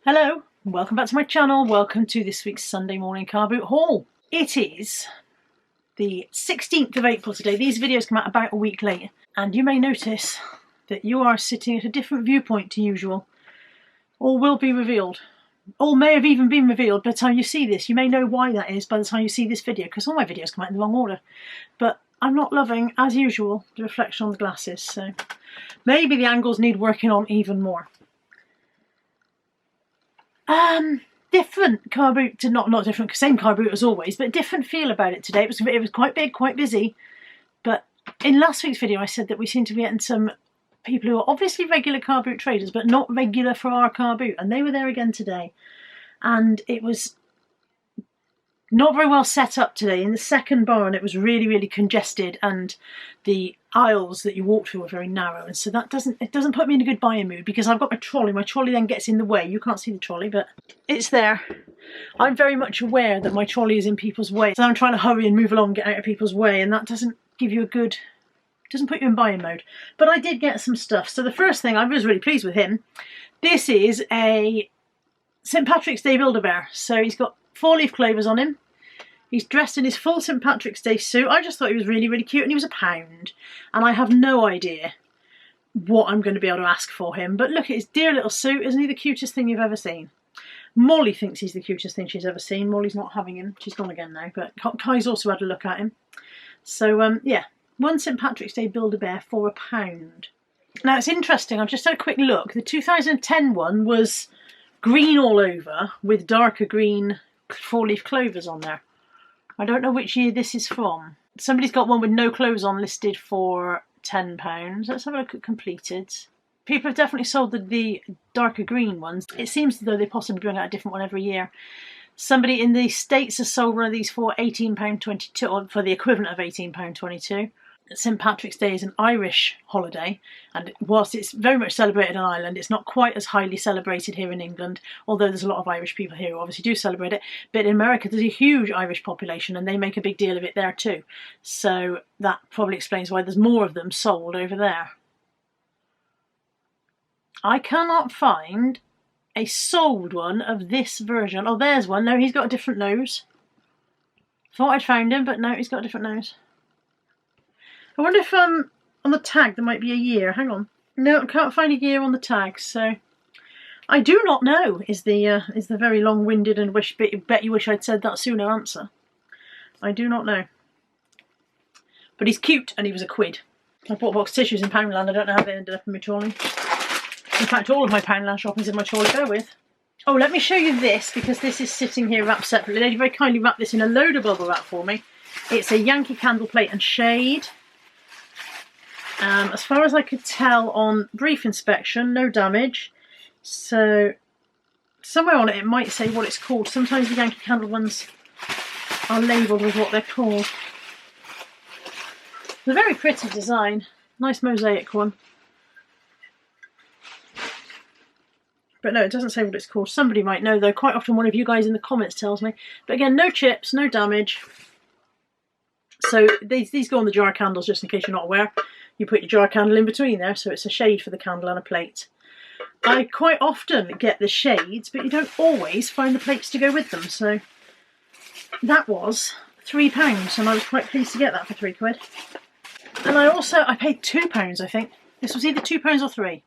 Hello, and welcome back to my channel. Welcome to this week's Sunday morning car boot haul. It is the 16th of April today. These videos come out about a week later, and you may notice that you are sitting at a different viewpoint to usual. All will be revealed. All may have even been revealed by the time you see this. You may know why that is by the time you see this video, because all my videos come out in the wrong order. But I'm not loving, as usual, the reflection on the glasses, so maybe the angles need working on even more. Different car boot to not different, same car boot as always, but different feel about it today. It was quite big, quite busy. But in last week's video I said that we seem to be getting some people who are obviously regular car boot traders, but not regular for our car boot, and they were there again today. And it was not very well set up today. In the second barn it was really congested, and the aisles that you walk through were very narrow, and so that doesn't put me in a good buying mood, because I've got my trolley then gets in the way. You can't see the trolley, but it's there. I'm very much aware that my trolley is in people's way, so I'm trying to hurry and move along, get out of people's way, and that doesn't give you a good, doesn't put you in buying mode. But I did get some stuff. So the first thing, I was really pleased with him. This is a St. Patrick's Day Build-A-Bear. So he's got 4-leaf clovers on him. He's dressed in his full St. Patrick's Day suit. I just thought he was really cute, and he was £1. And I have no idea what I'm going to be able to ask for him. But look at his dear little suit. Isn't he the cutest thing you've ever seen? Molly thinks he's the cutest thing she's ever seen. Molly's not having him. She's gone again now. But Kai's also had a look at him. So, yeah. One St. Patrick's Day Build-A-Bear for £1. Now, it's interesting. I've just had a quick look. The 2010 one was green all over with darker green 4-leaf clovers on there. I don't know which year this is from. Somebody's got one with no clothes on listed for £10. Let's have a look at completed. People have definitely sold the darker green ones. It seems as though they possibly bring out a different one every year. Somebody in the States has sold one of these for £18.22, or for the equivalent of £18.22. St. Patrick's Day is an Irish holiday, and whilst it's very much celebrated in Ireland, it's not quite as highly celebrated here in England, although there's a lot of Irish people here who obviously do celebrate it. But in America there's a huge Irish population, and they make a big deal of it there too. So that probably explains why there's more of them sold over there. I cannot find a sold one of this version. Oh, there's one. No, he's got a different nose. Thought I'd found him, but no, he's got a different nose. I wonder if on the tag there might be a year. Hang on. No, I can't find a year on the tag, so I do not know is the very long-winded and bet you wish I'd said that sooner answer. I do not know. But he's cute, and he was £1. I bought a box of tissues in Poundland. I don't know how they ended up in my trolley. In fact, all of my Poundland shopping's in my trolley. Bear with. Oh, let me show you this, because this is sitting here wrapped separately. They very kindly wrapped this in a load of bubble wrap for me. It's a Yankee Candle plate and shade. As far as I could tell on brief inspection, no damage. So somewhere on it, it might say what it's called. Sometimes the Yankee Candle ones are labelled with what they're called. It's a very pretty design. Nice mosaic one. But no, it doesn't say what it's called. Somebody might know though. Quite often one of you guys in the comments tells me. But again, no chips, no damage. So these go on the jar candles, just in case you're not aware. You put your jar candle in between there, so it's a shade for the candle and a plate. I quite often get the shades, but you don't always find the plates to go with them. So that was £3, and I was quite pleased to get that for £3. And I paid £2, I think. This was either £2 or £3.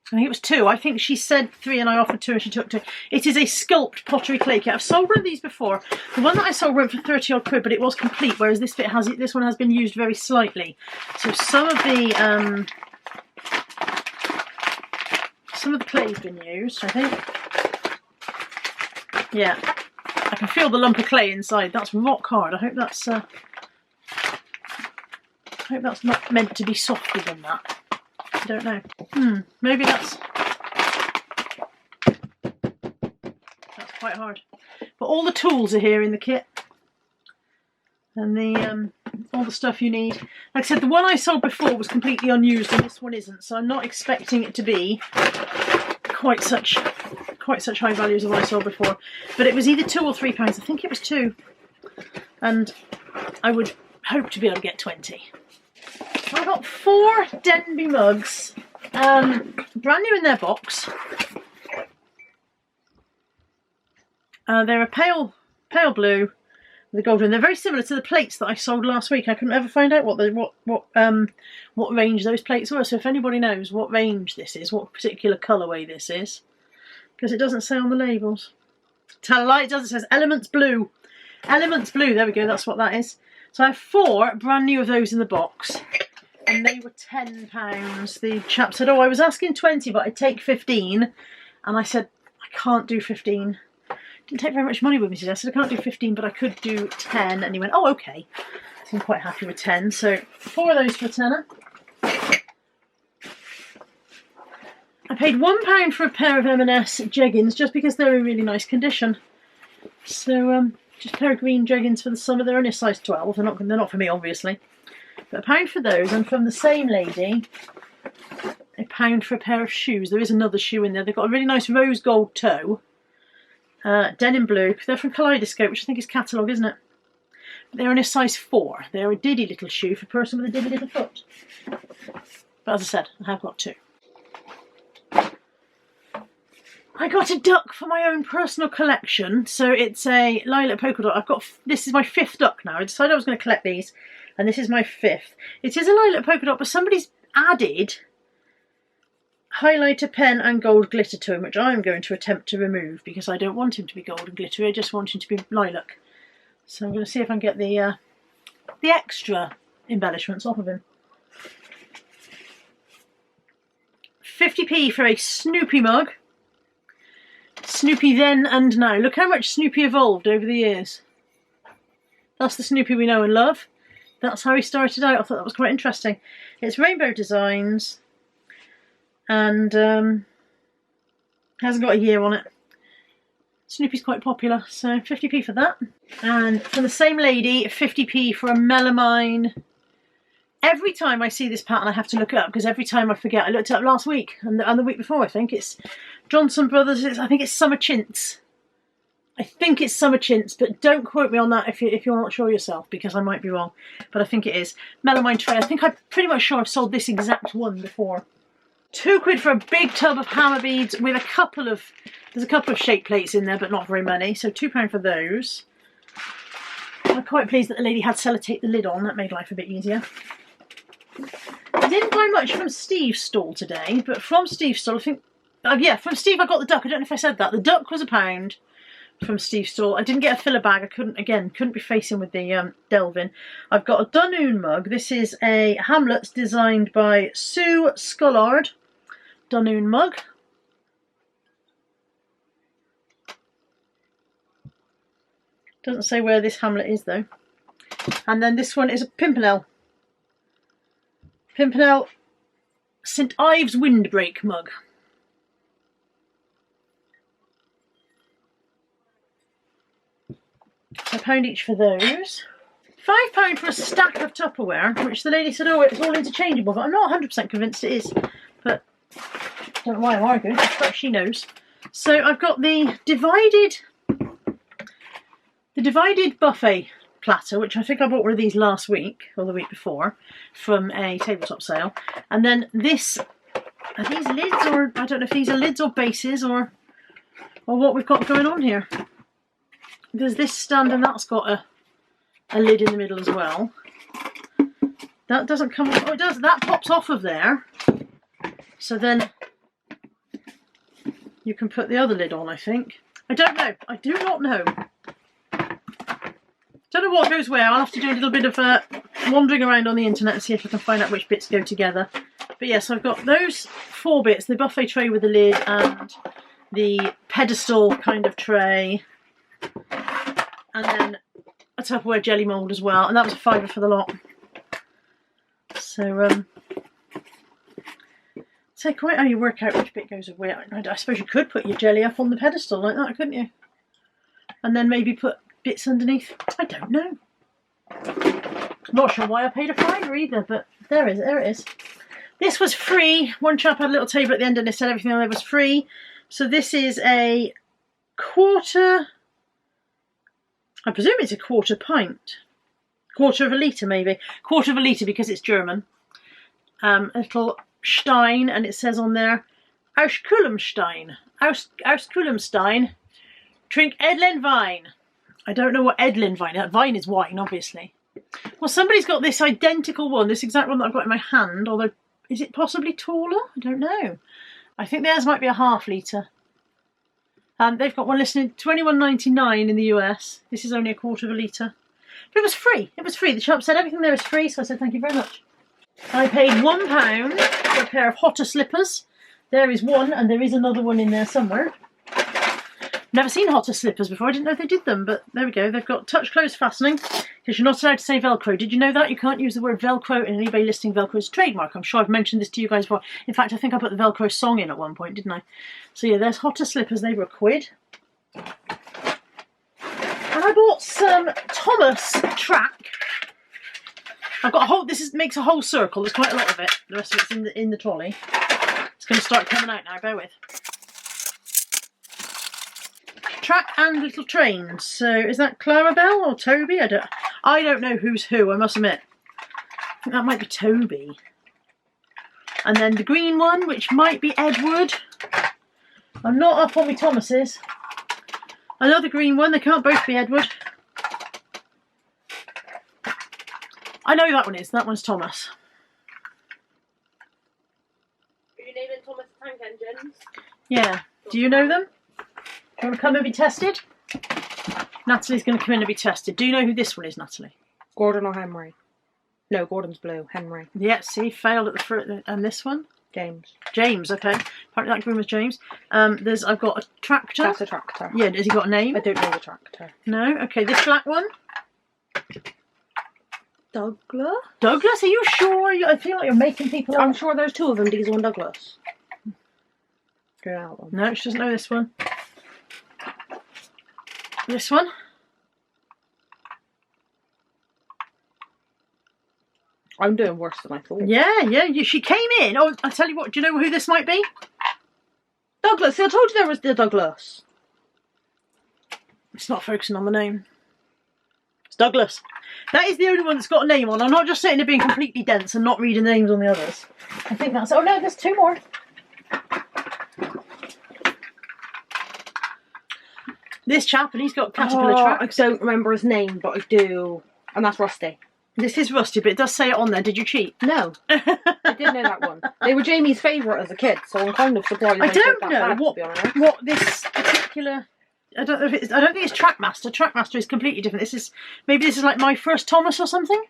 I think it was £2. I think she said £3 and I offered £2 and she took £2. It is a sculpt pottery clay kit. I've sold one of these before. The one that I sold went for 30 odd quid, but it was complete, whereas this one has been used very slightly. So some of the clay's been used, I think. Yeah. I can feel the lump of clay inside. That's rock hard. I hope that's not meant to be softer than that. I don't know. Maybe that's quite hard. But all the tools are here in the kit, and all the stuff you need. Like I said, the one I sold before was completely unused, and this one isn't. So I'm not expecting it to be quite such high values as what I sold before. But it was either £2 or £3. I think it was £2, and I would hope to be able to get 20. I got 4 Denby mugs, brand new in their box. They're a pale blue with a gold rim. They're very similar to the plates that I sold last week. I couldn't ever find out what range those plates were. So if anybody knows what range this is, what particular colourway this is, because it doesn't say on the labels. Tell a lie, it does. It says Elements Blue. Elements Blue. There we go. That's what that is. So I have 4 brand new of those in the box, and they were £10. The chap said, "Oh, I was asking 20, but I'd take 15," and I said, "I can't do 15." Didn't take very much money with me today. I said I can't do 15, but I could do 10, and he went, "Oh, okay." So I'm quite happy with 10. So 4 of those for a tenner. I paid £1 for a pair of M&S jeggings just because they're in really nice condition. So just a pair of green jeggings for the summer. They're only a size 12. They're not for me, obviously. But £1 for those, and from the same lady, £1 for a pair of shoes. There is another shoe in there. They've got a really nice rose gold toe. Denim blue. They're from Kaleidoscope, which I think is catalogue, isn't it? They're in a size 4. They're a diddy little shoe for a person with a diddy little foot. But as I said, I have got 2. I got a duck for my own personal collection. So it's a lilac polka dot. This is my 5th duck now. I decided I was going to collect these, and this is my 5th. It is a lilac polka dot, but somebody's added highlighter pen and gold glitter to him, which I'm going to attempt to remove because I don't want him to be gold and glittery. I just want him to be lilac. So I'm going to see if I can get the extra embellishments off of him. 50p for a Snoopy mug. Snoopy then and now. Look how much Snoopy evolved over the years. That's the Snoopy we know and love. That's how he started out. I thought that was quite interesting. It's rainbow designs, and hasn't got a year on it. Snoopy's quite popular, so 50p for that. And from the same lady, 50p for a melamine. Every time I see this pattern I have to look it up, because every time I forget. I looked it up last week and the week before, I think. It's Johnson Brothers. I think it's Summer Chintz. I think it's Summer Chintz, but don't quote me on that if you're not sure yourself, because I might be wrong. But I think it is. Melamine tray. I think I'm pretty much sure I've sold this exact one before. £2 for a big tub of hammer beads with there's a couple of shape plates in there, but not very many. So £2 for those. I'm quite pleased that the lady had sellotape the lid on. That made life a bit easier. I didn't buy much from Steve's stall today, but from Steve's stall, I think, yeah, from Steve I got the duck. I don't know if I said that. The duck was £1 from Steve's stall. I didn't get a filler bag. I couldn't be facing with the Delvin. I've got a Dunoon mug. This is a Hamlet's designed by Sue Scullard Dunoon mug. Doesn't say where this Hamlet is though. And then this one is a Pimpernel St Ives Windbreak mug. £1 each for those. £5 for a stack of Tupperware, which the lady said, "Oh, it's all interchangeable," but I'm not 100% convinced it is. But I don't know why I'm arguing. I suppose she knows. So I've got the divided buffet platter, which I think I bought one of these last week or the week before from a tabletop sale. And then this, are these lids, or I don't know if these are lids or bases or what we've got going on here. There's this stand, and that's got a lid in the middle as well. That doesn't come off. Oh, it does. That pops off of there. So then you can put the other lid on, I think. I don't know. I do not know. Don't know what goes where. I'll have to do a little bit of wandering around on the internet and see if I can find out which bits go together. But yes, I've got those 4 bits. The buffet tray with the lid and the pedestal kind of tray. And then a Tupperware jelly mould as well. And that was a £5 for the lot. So, so quite how you work out which bit goes where. I suppose you could put your jelly up on the pedestal like that, couldn't you? And then maybe put bits underneath. I don't know. Not sure why I paid a £5 either, but there it is. This was free. One chap had a little table at the end and they said everything on there was free. So this is a quarter, I presume it's a quarter pint. Quarter of a litre maybe. Quarter of a litre because it's German. A little Stein, and it says on there Auskulmstein. Auskulmstein Drink Edlin Vine. I don't know what Edlin Vine is. Vine is wine, obviously. Well, somebody's got this identical one, this exact one that I've got in my hand, although is it possibly taller? I don't know. I think theirs might be a half litre. They've got one listed at $21.99 in the US. This is only a quarter of a litre. But it was free. It was free. The shop said everything there is free, so I said thank you very much. I paid £1 for a pair of Hotter slippers. There is one, and there is another one in there somewhere. Never seen Hotter slippers before. I didn't know they did them, but there we go. They've got touch close fastening, because you're not allowed to say Velcro. Did you know that? You can't use the word Velcro in an eBay listing. Velcro is a trademark. I'm sure I've mentioned this to you guys before. In fact, I think I put the Velcro song in at one point, didn't I? So yeah, there's Hotter slippers. They were £1. And I bought some Thomas track. I've got a whole, makes a whole circle. There's quite a lot of it. The rest of it's in the trolley. It's going to start coming out now, bear with. Track and little trains. So is that Clarabelle or Toby? I don't know who's who, I must admit. I think that might be Toby. And then the green one, which might be Edward. I'm not up on my Thomases. Another green one, they can't both be Edward. I know that one is, that one's Thomas. Are you naming Thomas tank engines? Yeah. Do you know them? Do you want to come and be tested? Natalie's going to come in and be tested. Do you know who this one is, Natalie? Gordon or Henry? No, Gordon's blue. Henry. Yeah, see, failed at the front. And this one? James. James, okay. Apparently that green was James. I've got a tractor. That's a tractor. Yeah, has he got a name? I don't know the tractor. No? Okay, this black one? Douglas? Douglas, are you sure? I feel like you're making people up. I'm sure there's two of them, Diesel and Douglas. No, she doesn't know this one. This one? I'm doing worse than I thought. Yeah, she came in. Oh, I'll tell you what, do you know who this might be? Douglas, see, I told you there was the Douglas. It's not focusing on the name. It's Douglas. That is the only one that's got a name on. I'm not just sitting there being completely dense and not reading the names on the others. I think that's... Oh no, there's two more. This chap, and he's got Caterpillar tracks. I don't remember his name, but I do. And that's Rusty. This is Rusty, but it does say it on there. Did you cheat? No. I did know that one. They were Jamie's favourite as a kid, so I'm kind of surprised. I don't know what this particular... I don't know if it's... I don't think it's Trackmaster. Trackmaster is completely different. Maybe this is like my first Thomas or something?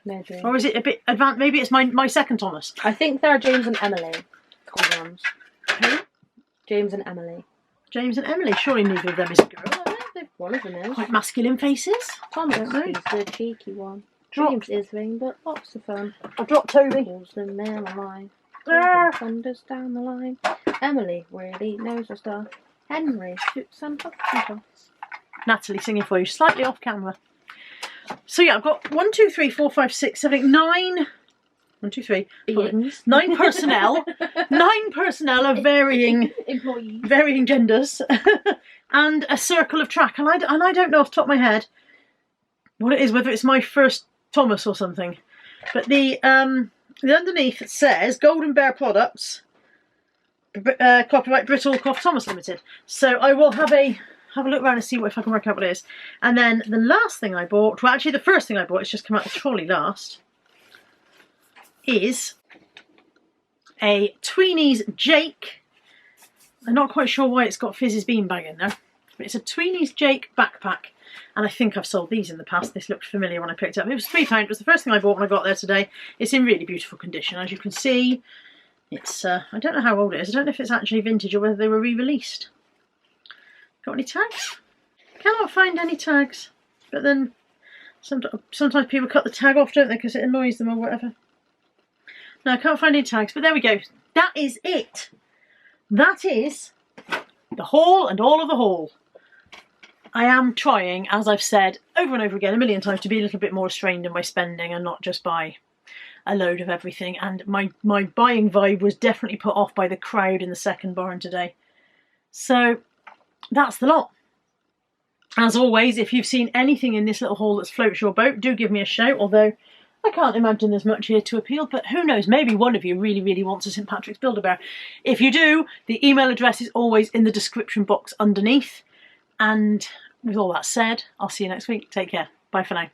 Maybe. Or is it a bit advanced? Maybe it's my second Thomas. I think they're James and Emily. Who? James and Emily. James and Emily. Surely neither of them is a girl, are they? One of them is. Quite masculine faces. Thomas is the cheeky one. James is vain, but lots of fun. I've dropped Toby. Pulls the man alive. Thunders down the line. Emily really knows her stuff. Henry shoots and puffs and puffs. Natalie singing for you, slightly off camera. So yeah, I've got 1, 2, 3, 4, 5, 6, 7, 9. 1, 2, 3. 9 personnel. 9 personnel of varying employees, varying genders, and a circle of track. And I don't know off the top of my head what it is, whether it's my first Thomas or something. But the underneath it says Golden Bear Products, copyright Brittle Cloth Thomas Limited. So I will have a look around and see if I can work out what it is. And then the last thing I bought, well actually the first thing I bought, it's just come out of the trolley last, is a Tweenies Jake. I'm not quite sure why it's got Fizz's beanbag in there, but it's a Tweenies Jake backpack, and I think I've sold these in the past. This looked familiar when I picked it up. It was £3. It was the first thing I bought when I got there today. It's in really beautiful condition, as you can see. It's I don't know how old it is. I don't know if it's actually vintage or whether they were re-released. Got any tags? Cannot find any tags, but then sometimes people cut the tag off, don't they, because it annoys them or whatever. No, I can't find any tags, but there we go. That is it. That is the haul and all of the haul. I am trying, as I've said over and over again a million times, to be a little bit more restrained in my spending and not just buy a load of everything. And my buying vibe was definitely put off by the crowd in the second barn today. So that's the lot. As always, if you've seen anything in this little haul that floats your boat, do give me a shout, although I can't imagine there's much here to appeal, but who knows, maybe one of you really, really wants a St Patrick's Build-A-Bear. If you do, the email address is always in the description box underneath. And with all that said, I'll see you next week. Take care. Bye for now.